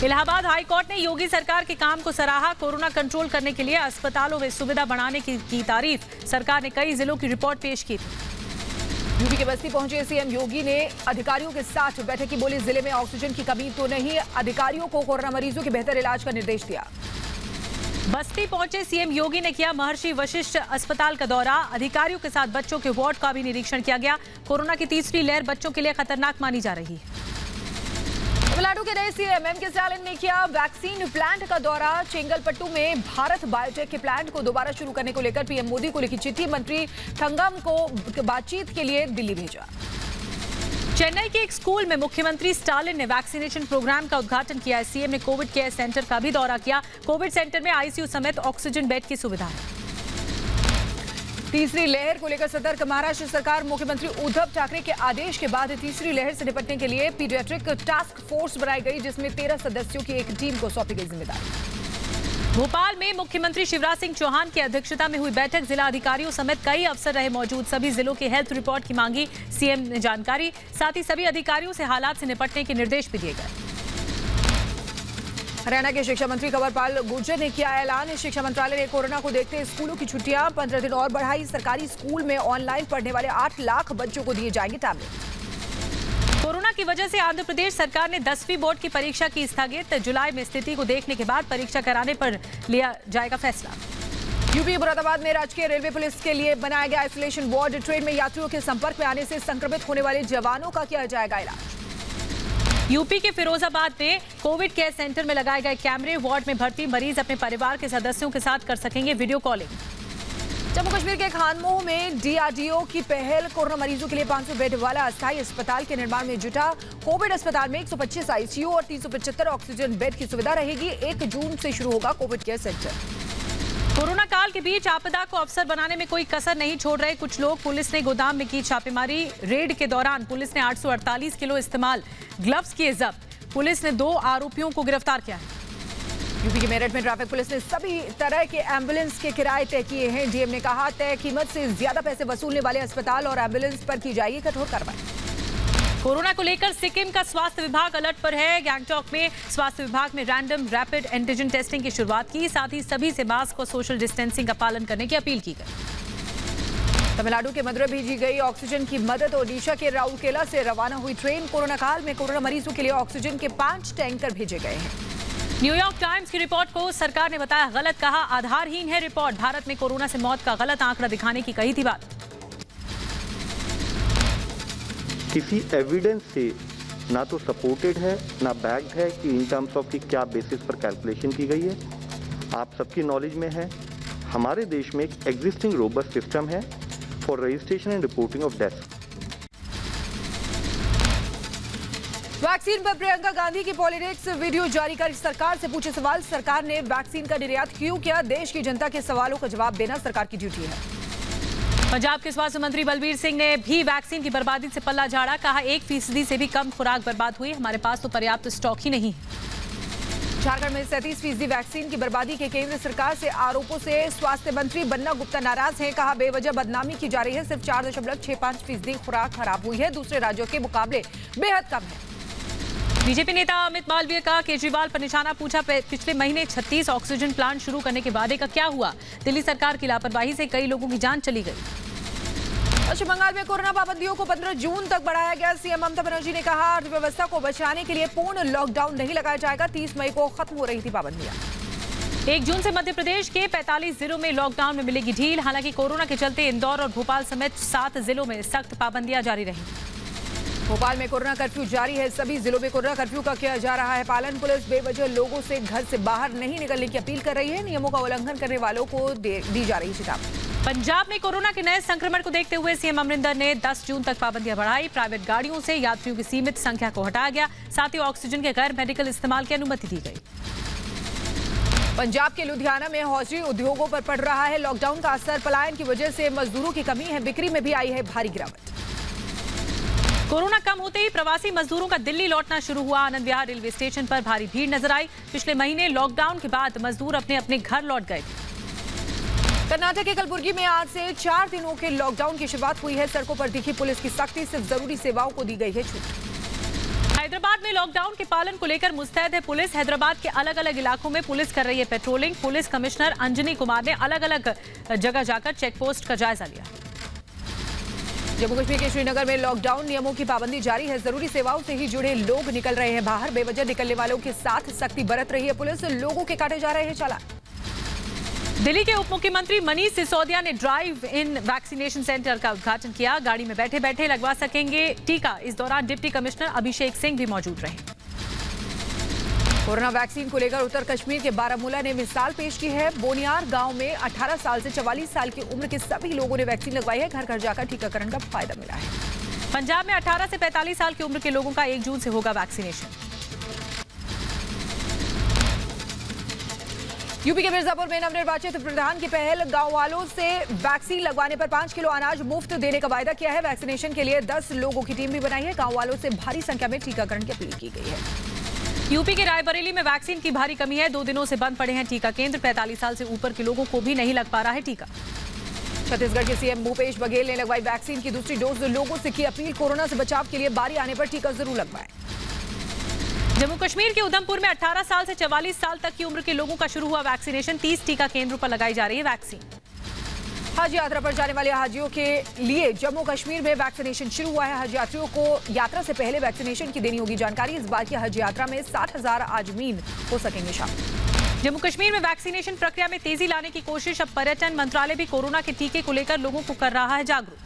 [SPEAKER 3] इलाहाबाद हाईकोर्ट ने योगी सरकार के काम को सराहा। कोरोना कंट्रोल करने के लिए अस्पतालों में सुविधा बढ़ाने की तारीफ। सरकार ने कई जिलों की रिपोर्ट पेश की थी।
[SPEAKER 1] यूपी के बस्ती पहुंचे सीएम योगी ने अधिकारियों के साथ बैठक की। बोले जिले में ऑक्सीजन की कमी तो नहीं। अधिकारियों को कोरोना मरीजों के बेहतर इलाज का निर्देश दिया।
[SPEAKER 3] बस्ती पहुंचे सीएम योगी ने किया महर्षि वशिष्ठ अस्पताल का दौरा। अधिकारियों के साथ बच्चों के वार्ड का भी निरीक्षण किया गया। कोरोना की तीसरी लहर बच्चों के लिए खतरनाक मानी जा रही है।
[SPEAKER 1] तमिलनाडु के नए सीएम एम के स्टालिन ने किया वैक्सीन प्लांट का दौरा। चेंगलपट्टू में भारत बायोटेक के प्लांट को दोबारा शुरू करने को लेकर पीएम मोदी को लिखी चिट्ठी। मंत्री थंगम को बातचीत के लिए दिल्ली भेजा।
[SPEAKER 3] चेन्नई के एक स्कूल में मुख्यमंत्री स्टालिन ने वैक्सीनेशन प्रोग्राम का उद्घाटन किया। सीएम ने कोविड केयर सेंटर का भी दौरा किया। कोविड सेंटर में आईसीयू समेत ऑक्सीजन बेड की सुविधा है।
[SPEAKER 1] तीसरी लहर को लेकर सतर्क महाराष्ट्र सरकार। मुख्यमंत्री उद्धव ठाकरे के आदेश के बाद तीसरी लहर से निपटने के लिए पीडियाट्रिक टास्क फोर्स बनाई गई, जिसमें 13 सदस्यों की एक टीम को सौंपी गई जिम्मेदारी।
[SPEAKER 3] भोपाल में मुख्यमंत्री शिवराज सिंह चौहान की अध्यक्षता में हुई बैठक। जिला अधिकारियों समेत कई अफसर रहे मौजूद। सभी जिलों की हेल्थ रिपोर्ट की मांगी सीएम ने जानकारी। साथ ही सभी अधिकारियों से हालात से निपटने के निर्देश भी दिए गए।
[SPEAKER 1] हरियाणा के शिक्षा मंत्री कंवरपाल गुर्जर ने किया ऐलान। शिक्षा मंत्रालय ने कोरोना को देखते स्कूलों की छुट्टियां 15 दिन और बढ़ाई। सरकारी स्कूल में ऑनलाइन पढ़ने वाले 8 लाख बच्चों को दिए जाएंगे टैबलेट।
[SPEAKER 3] कोरोना की वजह से आंध्र प्रदेश सरकार ने 10वीं बोर्ड की परीक्षा की स्थगित। जुलाई में स्थिति को देखने के बाद परीक्षा कराने पर लिया जाएगा फैसला।
[SPEAKER 1] यूपी मुरादाबाद में राजकीय रेलवे पुलिस के लिए बनाया गया आइसोलेशन वार्ड। ट्रेन में यात्रियों के संपर्क में आने से संक्रमित होने वाले जवानों का किया जाएगा इलाज।
[SPEAKER 3] यूपी के फिरोजाबाद में कोविड केयर सेंटर में लगाए गए कैमरे। वार्ड में भर्ती मरीज अपने परिवार के सदस्यों के साथ कर सकेंगे वीडियो कॉलिंग।
[SPEAKER 1] जम्मू कश्मीर के खानमोह में डीआरडीओ की पहल। कोरोना मरीजों के लिए 500 बेड वाला अस्थायी अस्पताल के निर्माण में जुटा। कोविड अस्पताल में 125 आईसीयू और 375 ऑक्सीजन बेड की सुविधा रहेगी। 1 जून से शुरू होगा कोविड केयर सेंटर।
[SPEAKER 3] कोरोना काल के बीच आपदा को अवसर बनाने में कोई कसर नहीं छोड़ रहे कुछ लोग। पुलिस ने गोदाम में की छापेमारी। रेड के दौरान पुलिस ने 848 किलो इस्तेमाल ग्लव्स किए जब्त। पुलिस ने 2 आरोपियों को गिरफ्तार किया है।
[SPEAKER 1] यूपी के मेरठ में ट्रैफिक पुलिस ने सभी तरह के एम्बुलेंस के किराए तय किए हैं। डीएम ने कहा तय कीमत से ज्यादा पैसे वसूलने वाले अस्पताल और एम्बुलेंस पर की जाएगी कठोर कार्रवाई।
[SPEAKER 3] कोरोना को लेकर सिक्किम का स्वास्थ्य विभाग अलर्ट पर है। गैंगटॉक में स्वास्थ्य विभाग ने रैंडम रैपिड एंटीजन टेस्टिंग की शुरुआत की। साथ ही सभी से मास्क और सोशल डिस्टेंसिंग का पालन करने की अपील की गई।
[SPEAKER 1] तमिलनाडु के मदुरै भेजी गई ऑक्सीजन की मदद। ओडिशा के राउरकेला से रवाना हुई ट्रेन। कोरोना काल में कोरोना मरीजों के लिए ऑक्सीजन के 5 टैंकर भेजे गए हैं।
[SPEAKER 3] न्यूयॉर्क टाइम्स की रिपोर्ट को सरकार ने बताया गलत। कहा आधारहीन है रिपोर्ट। भारत में कोरोना से मौत का गलत आंकड़ा दिखाने की कही थी बात।
[SPEAKER 8] किसी एविडेंस से ना तो सपोर्टेड है ना बैक्ड है कि इन टर्म्स ऑफ की क्या बेसिस पर कैलकुलेशन की गई है। आप सबकी नॉलेज में है हमारे देश में एक एग्जिस्टिंग रोबस्ट सिस्टम है for registration and reporting of death.
[SPEAKER 1] Vaccine पर प्रियंका गांधी की पॉलिटिक्स। वीडियो जारी कर सरकार से पूछे सवाल। सरकार ने वैक्सीन का निर्यात क्यों किया? देश की जनता के सवालों का जवाब देना सरकार की ड्यूटी है।
[SPEAKER 3] पंजाब के स्वास्थ्य मंत्री बलबीर सिंह ने भी वैक्सीन की बर्बादी से पल्ला झाड़ा। कहा 1% से भी कम खुराक बर्बाद हुई। हमारे पास तो पर्याप्त स्टॉक ही नहीं।
[SPEAKER 1] झारखंड में 37% वैक्सीन की बर्बादी के केंद्र सरकार से आरोपों से स्वास्थ्य मंत्री बन्ना गुप्ता नाराज हैं। कहा बेवजह बदनामी की जा रही है। सिर्फ 4.65% खुराक खराब हुई है। दूसरे राज्यों के मुकाबले बेहद कम है।
[SPEAKER 3] बीजेपी नेता अमित मालवीय का केजरीवाल पर निशाना। पूछा पिछले महीने 36 ऑक्सीजन प्लांट शुरू करने के वादे का क्या हुआ? दिल्ली सरकार की लापरवाही से कई लोगों की जान चली गई।
[SPEAKER 1] पश्चिम बंगाल में कोरोना पाबंदियों को 15 जून तक बढ़ाया गया। सीएम ममता बनर्जी ने कहा अर्थव्यवस्था को बचाने के लिए पूर्ण लॉकडाउन नहीं लगाया जाएगा। 30 मई को खत्म हो रही थी पाबंदियां।
[SPEAKER 3] 1 जून से मध्य प्रदेश के 45 जिलों में लॉकडाउन में मिलेगी ढील। हालांकि कोरोना के चलते इंदौर और भोपाल समेत 7 जिलों में सख्त पाबंदियां जारी रहेंगी।
[SPEAKER 1] भोपाल में कोरोना कर्फ्यू जारी है। सभी जिलों में कोरोना कर्फ्यू का किया जा रहा है पालन। पुलिस बेवजह लोगों से घर से बाहर नहीं निकलने की अपील कर रही है। नियमों का उल्लंघन करने वालों को दी जा रही चेतावनी।
[SPEAKER 3] पंजाब में कोरोना के नए संक्रमण को देखते हुए सीएम अमरिंदर ने 10 जून तक पाबंदियां बढ़ाई। प्राइवेट गाड़ियों से यात्रियों की सीमित संख्या को हटाया गया। साथ ही ऑक्सीजन के गैर मेडिकल इस्तेमाल की अनुमति दी गई।
[SPEAKER 1] पंजाब के लुधियाना में हौजी उद्योगों पर पड़ रहा है लॉकडाउन का असर। पलायन की वजह से मजदूरों की कमी है। बिक्री में भी आई है भारी गिरावट।
[SPEAKER 3] कोरोना कम होते ही प्रवासी मजदूरों का दिल्ली लौटना शुरू हुआ। आनंद विहार रेलवे स्टेशन पर भारी भीड़ नजर आई। पिछले महीने लॉकडाउन के बाद मजदूर अपने अपने घर लौट गए थे।
[SPEAKER 1] कर्नाटक के कलबुर्गी में आज से 4 दिनों के लॉकडाउन की शुरुआत हुई है। सड़कों पर दिखी पुलिस की सख्ती। सिर्फ जरूरी सेवाओं को दी गई है छूट।
[SPEAKER 3] हैदराबाद में लॉकडाउन के पालन को लेकर मुस्तैद है पुलिस। हैदराबाद के अलग अलग इलाकों में पुलिस कर रही है patrolling. Police commissioner Anjani Kumar ने अलग अलग जगह जाकर चेक पोस्ट का जायजा लिया।
[SPEAKER 1] जम्मू कश्मीर के श्रीनगर में लॉकडाउन नियमों की पाबंदी जारी है। जरूरी सेवाओं से ही जुड़े लोग निकल रहे हैं बाहर। बेवजह निकलने वालों के साथ सख्ती बरत रही है पुलिस। लोगों के काटे जा रहे हैं चालान।
[SPEAKER 3] दिल्ली के उप मुख्यमंत्री मनीष सिसोदिया ने ड्राइव इन वैक्सीनेशन सेंटर का उद्घाटन किया। गाड़ी में बैठे बैठे लगवा सकेंगे टीका। इस दौरान डिप्टी कमिश्नर अभिषेक सिंह भी मौजूद रहे।
[SPEAKER 1] कोरोना वैक्सीन को लेकर उत्तर कश्मीर के बारामूला ने मिसाल पेश की है। बोनियार गांव में 18 साल से 44 साल की उम्र के सभी लोगों ने वैक्सीन लगवाई है। घर घर जाकर टीकाकरण का फायदा मिला है।
[SPEAKER 3] पंजाब में 18 से 45 साल की उम्र के लोगों का 1 जून से होगा वैक्सीनेशन।
[SPEAKER 1] यूपी के मिर्जापुर में नवनिर्वाचित प्रधान की पहल। गांव वालों से वैक्सीन लगवाने पर 5 किलो अनाज मुफ्त देने का वायदा किया है। वैक्सीनेशन के लिए 10 लोगों की टीम भी बनाई है। गांव वालों से भारी संख्या में टीकाकरण की अपील की गई है।
[SPEAKER 3] यूपी के रायबरेली में वैक्सीन की भारी कमी है। 2 दिनों से बंद पड़े हैं टीका केंद्र। 45 साल से ऊपर के लोगों को भी नहीं लग पा रहा है टीका।
[SPEAKER 1] छत्तीसगढ़ के सीएम भूपेश बघेल ने लगवाई वैक्सीन की दूसरी डोज। लोगों से की अपील, कोरोना से बचाव के लिए बारी आने पर टीका जरूर लगवाएं।
[SPEAKER 3] जम्मू कश्मीर के उधमपुर में 18 साल से 44 साल तक की उम्र के लोगों का शुरू हुआ वैक्सीनेशन। 30 टीका केंद्रों पर लगाई जा रही है वैक्सीन।
[SPEAKER 1] हज यात्रा पर जाने वाले हाजियों के लिए जम्मू कश्मीर में वैक्सीनेशन शुरू हुआ है। हज यात्रियों को यात्रा से पहले वैक्सीनेशन की देनी होगी जानकारी। इस बार की हज यात्रा में 60,000 आजमीन हो सकेंगे शामिल।
[SPEAKER 3] जम्मू कश्मीर में वैक्सीनेशन प्रक्रिया में तेजी लाने की कोशिश। अब पर्यटन मंत्रालय भी कोरोना के टीके को लेकर लोगों को कर रहा है जागरूक।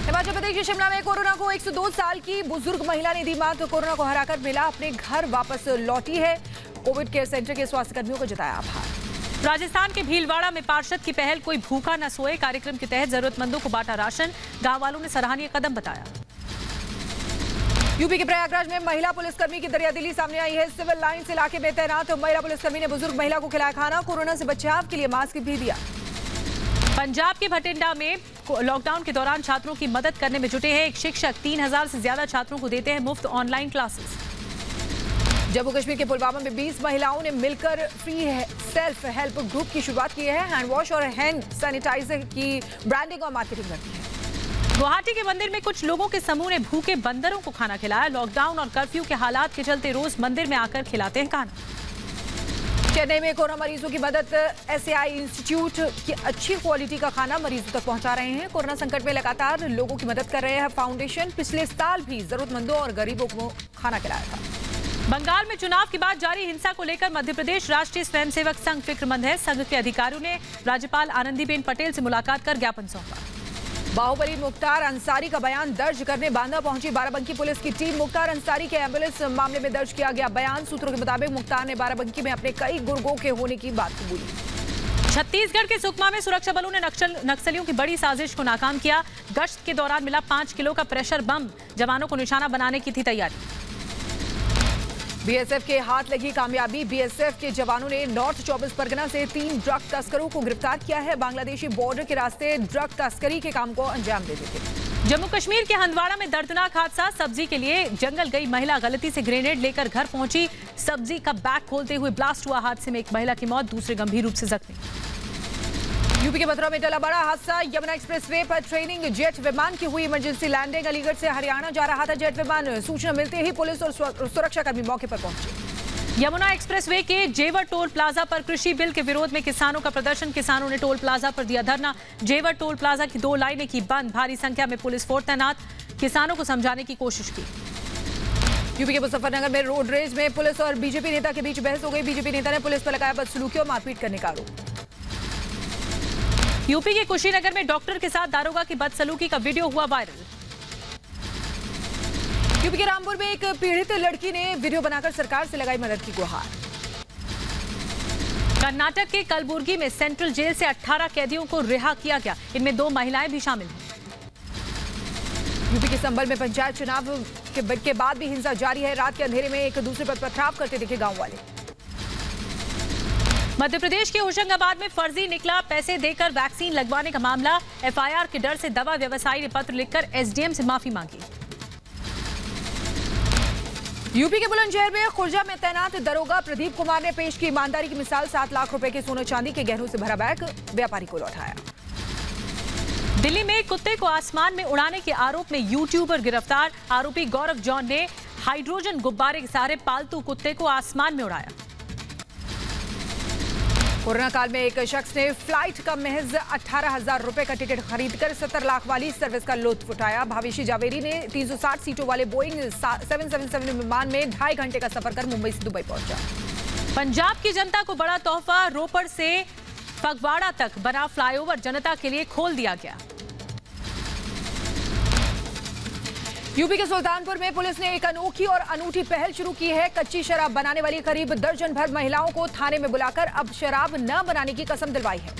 [SPEAKER 1] हिमाचल प्रदेश के शिमला में कोरोना को 102 साल की बुजुर्ग महिला ने दी मात। कोरोना को हराकर मिला अपने घर वापस लौटी है। कोविड केयर सेंटर के स्वास्थ्य कर्मियों को जताया आभार।
[SPEAKER 3] राजस्थान के भीलवाड़ा में पार्षद की पहल, कोई भूखा न सोए कार्यक्रम के तहत जरूरतमंदों को बांटा राशन। गांव वालों ने सराहनीय कदम बताया।
[SPEAKER 1] यूपी के प्रयागराज में महिला पुलिसकर्मी की दरियादिली सामने आई है। सिविल लाइंस इलाके में तैनात महिला पुलिसकर्मी ने बुजुर्ग महिला को खिलाया खाना। कोरोना से बचाव के लिए मास्क भी दिया।
[SPEAKER 3] पंजाब के भटिंडा में लॉकडाउन के दौरान छात्रों की मदद करने में जुटे हैं एक शिक्षक। 3000 से ज्यादा छात्रों को देते हैं मुफ्त ऑनलाइन क्लासेस।
[SPEAKER 1] जम्मू कश्मीर के पुलवामा में 20 महिलाओं ने मिलकर फ्री सेल्फ हेल्प ग्रुप की शुरुआत की है। हैंड वॉश और हैंड सैनिटाइजर की ब्रांडिंग और मार्केटिंग करती है।
[SPEAKER 3] गुवाहाटी के मंदिर में कुछ लोगों के समूह ने भूखे बंदरों को खाना खिलाया। लॉकडाउन और कर्फ्यू के हालात के चलते रोज मंदिर में आकर खिलाते हैं खाना।
[SPEAKER 1] चेन्नई में कोरोना मरीजों की मदद एसएआई इंस्टीट्यूट की अच्छी क्वालिटी का खाना मरीजों तक पहुंचा रहे हैं। कोरोना संकट में लगातार लोगों की मदद कर रहे हैं फाउंडेशन। पिछले साल भी जरूरतमंदों और गरीबों को खाना खिलाया था।
[SPEAKER 3] बंगाल में चुनाव के बाद जारी हिंसा को लेकर मध्य प्रदेश राष्ट्रीय स्वयंसेवक संघ फिक्रमंद है। संघ के अधिकारियों ने राज्यपाल आनंदीबेन पटेल से मुलाकात कर ज्ञापन सौंपा।
[SPEAKER 1] बाहुबली मुख्तार अंसारी का बयान दर्ज करने बांदा पहुंची बाराबंकी पुलिस की टीम। मुख्तार अंसारी के एम्बुलेंस मामले में दर्ज किया गया बयान। सूत्रों के मुताबिक मुख्तार ने बाराबंकी में अपने कई गुर्गों के होने की बात कबूली।
[SPEAKER 3] छत्तीसगढ़ के सुकमा में सुरक्षा बलों ने नक्सलियों की बड़ी साजिश को नाकाम किया। गश्त के दौरान मिला 5 किलो का प्रेशर बम। जवानों को निशाना बनाने की थी तैयारी।
[SPEAKER 1] बीएसएफ के हाथ लगी कामयाबी। बीएसएफ के जवानों ने नॉर्थ 24 परगना से 3 ड्रग तस्करों को गिरफ्तार किया है। बांग्लादेशी बॉर्डर के रास्ते ड्रग तस्करी के काम को अंजाम देते थे।
[SPEAKER 3] जम्मू कश्मीर के हंदवाड़ा में दर्दनाक हादसा। सब्जी के लिए जंगल गई महिला गलती से ग्रेनेड लेकर घर पहुंची। सब्जी का बैग खोलते हुए ब्लास्ट हुआ। हादसे में एक महिला की मौत, दूसरे गंभीर रूप से जख्मी।
[SPEAKER 1] यूपी के मथुरा में टला बड़ा हादसा। यमुना एक्सप्रेसवे पर ट्रेनिंग जेट विमान की हुई इमरजेंसी लैंडिंग। अलीगढ़ से हरियाणा जा रहा था जेट विमान। सूचना मिलते ही पुलिस और सुरक्षाकर्मी मौके पर पहुंचे।
[SPEAKER 3] यमुना एक्सप्रेसवे के जेवर टोल प्लाजा पर कृषि बिल के विरोध में किसानों का प्रदर्शन। किसानों ने टोल प्लाजा पर दिया धरना। जेवर टोल प्लाजा की 2 लाइनें की बंद। भारी संख्या में पुलिस फोर्स तैनात। किसानों को समझाने की कोशिश की।
[SPEAKER 1] यूपी के मुजफ्फरनगर में रोड रेज में पुलिस और बीजेपी नेता के बीच बहस हो गई। बीजेपी नेता ने पुलिस पर लगाया बदसलूकी और मारपीट करने का आरोप।
[SPEAKER 3] यूपी के कुशीनगर में डॉक्टर के साथ दारोगा की बदसलूकी का वीडियो हुआ वायरल।
[SPEAKER 1] यूपी के रामपुर में एक पीड़ित लड़की ने वीडियो बनाकर सरकार से लगाई मदद की गुहार।
[SPEAKER 3] कर्नाटक के कलबुर्गी में सेंट्रल जेल से 18 कैदियों को रिहा किया गया। इनमें 2 महिलाएं भी शामिल हैं।
[SPEAKER 1] यूपी के संभल में पंचायत चुनाव के बाद भी हिंसा जारी है। रात के अंधेरे में एक दूसरे पर पथराव करते दिखे गांव वाले।
[SPEAKER 3] मध्य प्रदेश के होशंगाबाद में फर्जी निकला पैसे देकर वैक्सीन लगवाने का मामला। एफआईआर के डर से दवा व्यवसायी ने पत्र लिखकर एसडीएम से माफी मांगी।
[SPEAKER 1] यूपी के बुलंदशहर में खुर्जा में तैनात दरोगा प्रदीप कुमार ने पेश की ईमानदारी की मिसाल। 7 लाख रुपए के सोने चांदी के गहनों से भरा बैग व्यापारी को लौटाया।
[SPEAKER 3] दिल्ली में कुत्ते को आसमान में उड़ाने के आरोप में यूट्यूबर गिरफ्तार। आरोपी गौरव जॉन ने हाइड्रोजन गुब्बारे के सहारे पालतू कुत्ते को आसमान में उड़ाया।
[SPEAKER 1] कोरोना काल में एक शख्स ने फ्लाइट का महज 18,000 रुपए का टिकट खरीदकर 70 लाख वाली सर्विस का लुत्फ उठाया। भावेशी जावेरी ने 360 सीटों वाले बोइंग 777 विमान में 2.5 घंटे का सफर कर मुंबई से दुबई पहुंचा।
[SPEAKER 3] पंजाब की जनता को बड़ा तोहफा। रोपड़ से फगवाड़ा तक बना फ्लाईओवर जनता के लिए खोल दिया गया।
[SPEAKER 1] यूपी के सुल्तानपुर में पुलिस ने एक अनोखी और अनूठी पहल शुरू की है। कच्ची शराब बनाने वाली करीब दर्जन भर महिलाओं को थाने में बुलाकर अब शराब न बनाने की कसम दिलवाई है।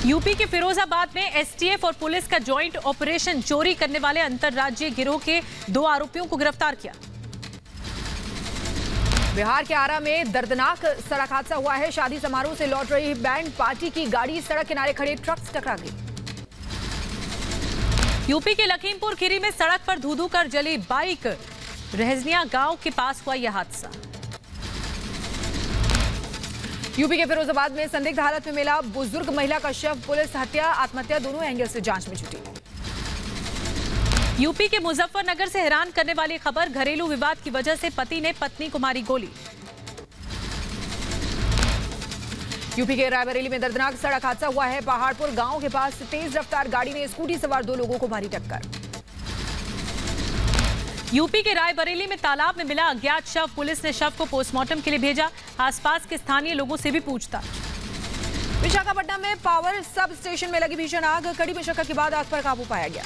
[SPEAKER 3] यूपी के फिरोजाबाद में एसटीएफ और पुलिस का जॉइंट ऑपरेशन। चोरी करने वाले अंतर्राज्यीय गिरोह के 2 आरोपियों को गिरफ्तार किया।
[SPEAKER 1] बिहार के आरा में दर्दनाक सड़क हादसा हुआ है। शादी समारोह से लौट रही बैंड पार्टी की गाड़ी सड़क किनारे खड़े ट्रक से टकरा गई।
[SPEAKER 3] यूपी के लखीमपुर खीरी में सड़क पर धू-धू कर जली बाइक। रहजनिया गांव के पास हुआ यह हादसा।
[SPEAKER 1] यूपी के फिरोजाबाद में संदिग्ध हालत में मिला बुजुर्ग महिला का शव। पुलिस हत्या आत्महत्या दोनों एंगल से जांच में जुटी।
[SPEAKER 3] यूपी के मुजफ्फरनगर से हैरान करने वाली खबर। घरेलू विवाद की वजह से पति ने पत्नी को मारी गोली।
[SPEAKER 1] यूपी के रायबरेली में दर्दनाक सड़क हादसा हुआ है। पहाड़पुर गांव के पास तेज रफ्तार गाड़ी ने स्कूटी सवार 2 लोगों को मारी टक्कर।
[SPEAKER 3] यूपी के रायबरेली में तालाब में मिला अज्ञात शव। पुलिस ने शव को पोस्टमार्टम के लिए भेजा। आसपास के स्थानीय लोगों से भी पूछताछ।
[SPEAKER 1] विशाखापट्टनम में पावर सब स्टेशन में लगी भीषण आग। कड़ी मशक्कत के बाद आग पर काबू पाया गया।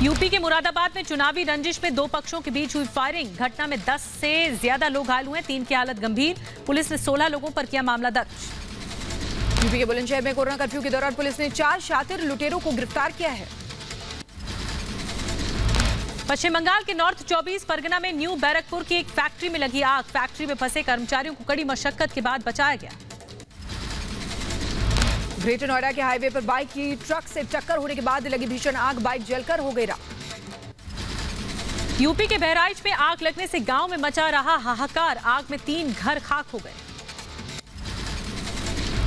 [SPEAKER 3] यूपी के मुरादाबाद में चुनावी रंजिश में 2 पक्षों के बीच हुई फायरिंग। घटना में 10 से ज्यादा लोग घायल हुए। 3 की हालत गंभीर। पुलिस ने 16 लोगों पर किया मामला दर्ज।
[SPEAKER 1] यूपी के बुलंदशहर में कोरोना कर्फ्यू के दौरान पुलिस ने 4 शातिर लुटेरों को गिरफ्तार किया है।
[SPEAKER 3] पश्चिम बंगाल के नॉर्थ 24 परगना में न्यू बैरकपुर की एक फैक्ट्री में लगी आग। फैक्ट्री में फंसे कर्मचारियों को कड़ी मशक्कत के बाद बचाया गया।
[SPEAKER 1] ग्रेटर नोएडा के हाईवे पर बाइक की ट्रक से टक्कर होने के बाद लगी भीषण आग। बाइक जलकर हो गई राख।
[SPEAKER 3] यूपी के बहराइच में आग लगने से गांव में मचा रहा हाहाकार। आग में 3 घर खाक हो गए।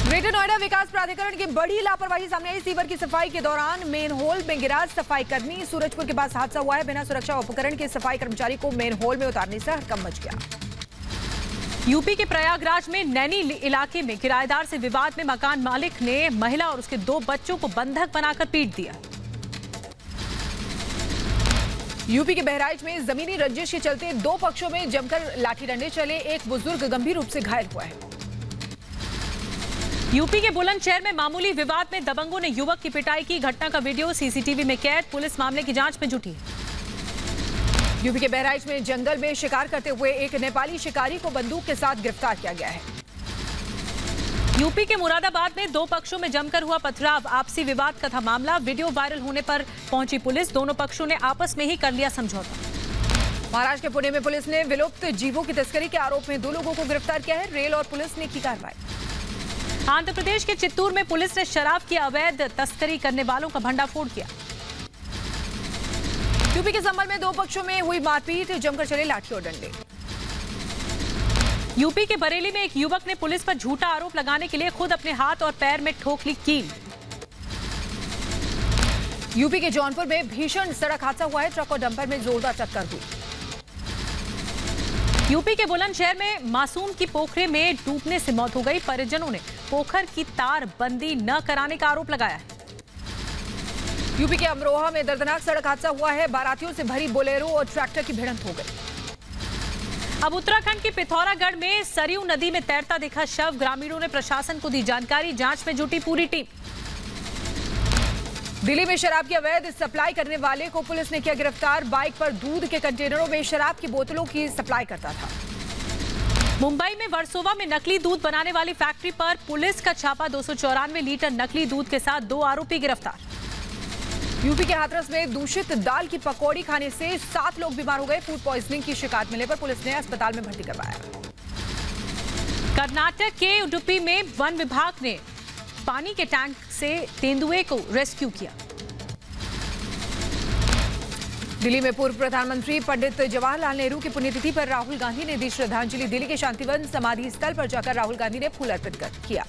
[SPEAKER 1] ग्रेटर नोएडा विकास प्राधिकरण की बड़ी लापरवाही सामने आई। सीवर की सफाई के दौरान मेन होल में गिरा सफाई कर्मी। सूरजपुर के पास हादसा हुआ है। बिना सुरक्षा उपकरण के सफाई कर्मचारी को मेन होल में उतारने से हड़कंप मच गया।
[SPEAKER 3] यूपी के प्रयागराज में नैनी इलाके में किराएदार से विवाद में मकान मालिक ने महिला और उसके 2 बच्चों को बंधक बनाकर पीट दिया।
[SPEAKER 1] यूपी के बहराइच में जमीनी रंजिश के चलते 2 पक्षों में जमकर लाठी डंडे चले। एक बुजुर्ग गंभीर रूप से घायल हुआ है।
[SPEAKER 3] यूपी के बुलंदशहर में मामूली विवाद में दबंगों ने युवक की पिटाई की। घटना का वीडियो सीसीटीवी में कैद। पुलिस मामले की जांच में जुटी है।
[SPEAKER 1] यूपी के बहराइच में जंगल में शिकार करते हुए एक नेपाली शिकारी को बंदूक के साथ गिरफ्तार किया गया है।
[SPEAKER 3] यूपी के मुरादाबाद में 2 पक्षों में जमकर हुआ पथराव। आपसी विवाद का था मामला। वीडियो वायरल होने पर पहुंची पुलिस। दोनों पक्षों ने आपस में ही कर लिया समझौता।
[SPEAKER 1] महाराष्ट्र के पुणे में पुलिस ने विलुप्त जीवों की तस्करी के आरोप में 2 लोगों को गिरफ्तार किया है। रेल और पुलिस ने की कार्रवाई।
[SPEAKER 3] आंध्र प्रदेश के चित्तूर में पुलिस ने शराब की अवैध तस्करी करने वालों का भंडाफोड़ किया।
[SPEAKER 1] यूपी के संभल में 2 पक्षों में हुई मारपीट। जमकर चले लाठी और डंडे।
[SPEAKER 3] यूपी के बरेली में एक युवक ने पुलिस पर झूठा आरोप लगाने के लिए खुद अपने हाथ और पैर में ठोक ली कील।
[SPEAKER 1] यूपी के जौनपुर में भीषण सड़क हादसा हुआ है। ट्रक और डंपर में जोरदार टक्कर हुई।
[SPEAKER 3] यूपी के बुलंदशहर में मासूम की पोखरे में डूबने से मौत हो गई। परिजनों ने पोखर की तार बंदी न कराने का आरोप लगाया है।
[SPEAKER 1] यूपी के अमरोहा में दर्दनाक सड़क हादसा हुआ है। बारातियों से भरी बोलेरो और ट्रैक्टर की भिड़ंत हो गई।
[SPEAKER 3] अब उत्तराखंड के पिथौरागढ़ में सरयू नदी में तैरता दिखा शव। ग्रामीणों ने प्रशासन को दी जानकारी। जांच में जुटी पूरी टीम।
[SPEAKER 1] दिल्ली में शराब की अवैध सप्लाई करने वाले को पुलिस ने किया गिरफ्तार। बाइक पर दूध के कंटेनरों में शराब की बोतलों की सप्लाई करता था।
[SPEAKER 3] मुंबई में वर्सोवा में नकली दूध बनाने वाली फैक्ट्री पर पुलिस का छापा। 294 लीटर नकली दूध के साथ 2 आरोपी गिरफ्तार। यूपी के हाथरस में दूषित दाल की पकौड़ी खाने से 7 लोग बीमार हो गए। फूड पॉइजनिंग की शिकायत मिलने पर पुलिस ने अस्पताल में भर्ती करवाया। कर्नाटक के उडुपी में वन विभाग ने पानी के टैंक से तेंदुए को रेस्क्यू किया।
[SPEAKER 1] दिल्ली में पूर्व प्रधानमंत्री पंडित जवाहरलाल नेहरू की पुण्यतिथि पर राहुल गांधी ने दी श्रद्धांजलि। दिल्ली के शांतिवन समाधि स्थल पर जाकर राहुल गांधी ने फूल अर्पित किया।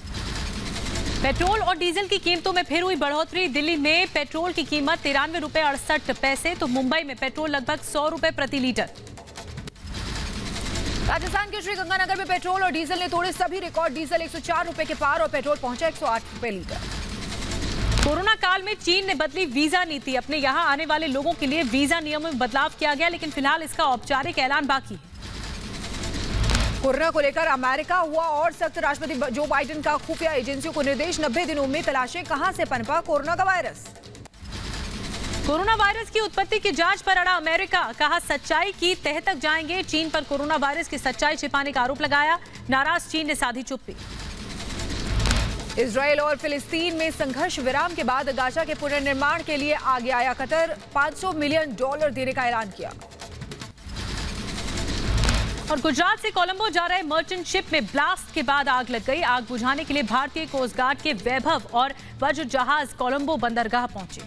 [SPEAKER 3] पेट्रोल और डीजल की कीमतों में फिर हुई बढ़ोतरी। दिल्ली में पेट्रोल की कीमत 93 रुपए 68 पैसे तो मुंबई में पेट्रोल लगभग 100 रुपए प्रति लीटर।
[SPEAKER 1] राजस्थान के श्रीगंगानगर में पेट्रोल और डीजल ने तोड़े सभी रिकॉर्ड। डीजल 104 रुपए के पार और पेट्रोल पहुंचा 108 रुपए लीटर।
[SPEAKER 3] कोरोना काल में चीन ने बदली वीजा नीति। अपने यहां आने वाले लोगों के लिए वीजा नियमों में बदलाव किया गया, लेकिन फिलहाल इसका औपचारिक ऐलान बाकी है।
[SPEAKER 1] कोरोना को लेकर अमेरिका हुआ और सख्त। राष्ट्रपति जो बाइडेन का खुफिया एजेंसियों को निर्देश। 90 दिनों में तलाशें कहां से पनपा कोरोना का वायरस।
[SPEAKER 3] कोरोना वायरस की उत्पत्ति की जांच पर अड़ा अमेरिका। कहा सच्चाई की तह तक जाएंगे। चीन पर कोरोना वायरस की सच्चाई छिपाने का आरोप लगाया। नाराज चीन ने साधी चुप्पी। इजरायल और फिलिस्तीन में संघर्ष विराम के बाद गाजा के पुनर्निर्माण के लिए आगे आया कतर। $500 मिलियन देने का ऐलान किया। और गुजरात से कोलंबो जा रहे मर्चेंट शिप में ब्लास्ट के बाद आग लग गई। आग बुझाने के लिए भारतीय कोस्ट गार्ड के वैभव और वज्र जहाज कोलंबो बंदरगाह पहुंचे।